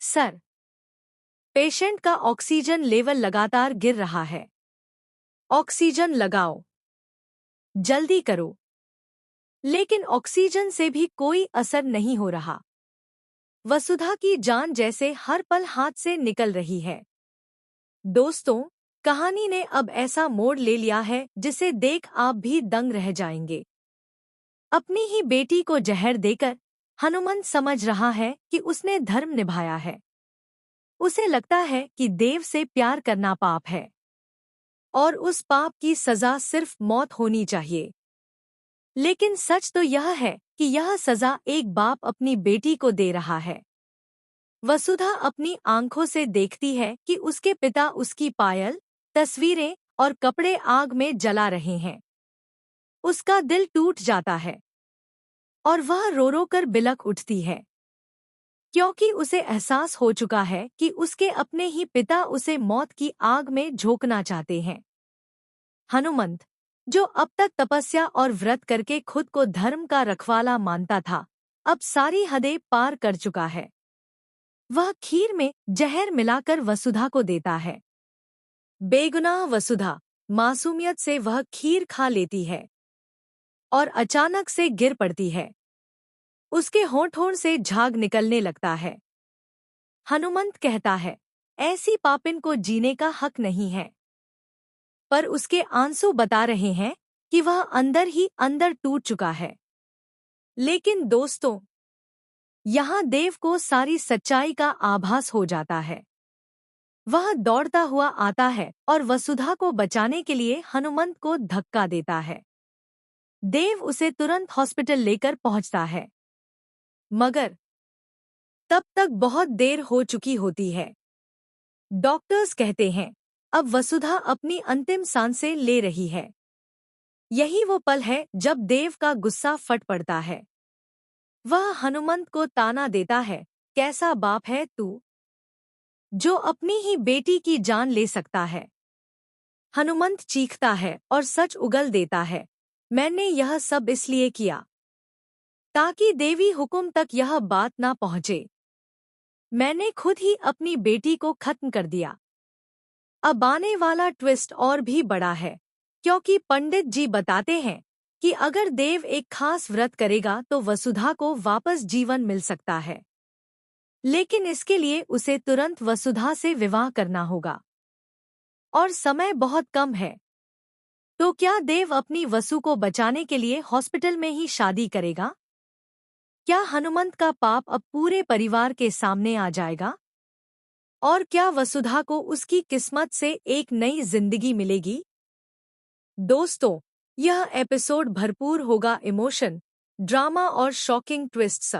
Sir, patient का oxygen level लगातार गिर रहा है। ऑक्सीजन लगाओ। जल्दी करो। लेकिन ऑक्सीजन से भी कोई असर नहीं हो रहा। वसुधा की जान जैसे हर पल हाथ से निकल रही है। दोस्तों, कहानी ने अब ऐसा मोड़ ले लिया है जिसे देख आप भी दंग रह जाएंगे। अपनी ही बेटी को जहर देकर हनुमंत समझ रहा है कि उसने धर्म निभाया है। उसे लगता है कि देव से प्यार करना पाप है और उस पाप की सजा सिर्फ मौत होनी चाहिए। लेकिन सच तो यह है कि यह सजा एक बाप अपनी बेटी को दे रहा है। वसुधा अपनी आंखों से देखती है कि उसके पिता उसकी पायल, तस्वीरें और कपड़े आग में जला रहे हैं। उसका दिल टूट जाता है और वह रो रो कर बिलख उठती है, क्योंकि उसे एहसास हो चुका है कि उसके अपने ही पिता उसे मौत की आग में झोंकना चाहते हैं। हनुमंत, जो अब तक तपस्या और व्रत करके खुद को धर्म का रखवाला मानता था, अब सारी हदें पार कर चुका है। वह खीर में जहर मिलाकर वसुधा को देता है। बेगुनाह वसुधा मासूमियत से वह खीर खा लेती है और अचानक से गिर पड़ती है। उसके होंठों से झाग निकलने लगता है। हनुमंत कहता है, ऐसी पापिन को जीने का हक नहीं है। पर उसके आंसू बता रहे हैं कि वह अंदर ही अंदर टूट चुका है। लेकिन दोस्तों, यहाँ देव को सारी सच्चाई का आभास हो जाता है। वह दौड़ता हुआ आता है और वसुधा को बचाने के लिए हनुमंत को धक्का देता है। देव उसे तुरंत हॉस्पिटल लेकर पहुंचता है, मगर तब तक बहुत देर हो चुकी होती है। डॉक्टर्स कहते हैं, अब वसुधा अपनी अंतिम सांसें ले रही है। यही वो पल है जब देव का गुस्सा फट पड़ता है। वह हनुमंत को ताना देता है, कैसा बाप है तू, जो अपनी ही बेटी की जान ले सकता है। हनुमंत चीखता है और सच उगल देता है, मैंने यह सब इसलिए किया ताकि देवी हुकुम तक यह बात ना पहुंचे। मैंने खुद ही अपनी बेटी को खत्म कर दिया। अब आने वाला ट्विस्ट और भी बड़ा है, क्योंकि पंडित जी बताते हैं कि अगर देव एक खास व्रत करेगा तो वसुधा को वापस जीवन मिल सकता है। लेकिन इसके लिए उसे तुरंत वसुधा से विवाह करना होगा और समय बहुत कम है। तो क्या देव अपनी वसु को बचाने के लिए हॉस्पिटल में ही शादी करेगा? क्या हनुमंत का पाप अब पूरे परिवार के सामने आ जाएगा? और क्या वसुधा को उसकी किस्मत से एक नई जिंदगी मिलेगी? दोस्तों, यह एपिसोड भरपूर होगा इमोशन, ड्रामा और शॉकिंग ट्विस्ट्स।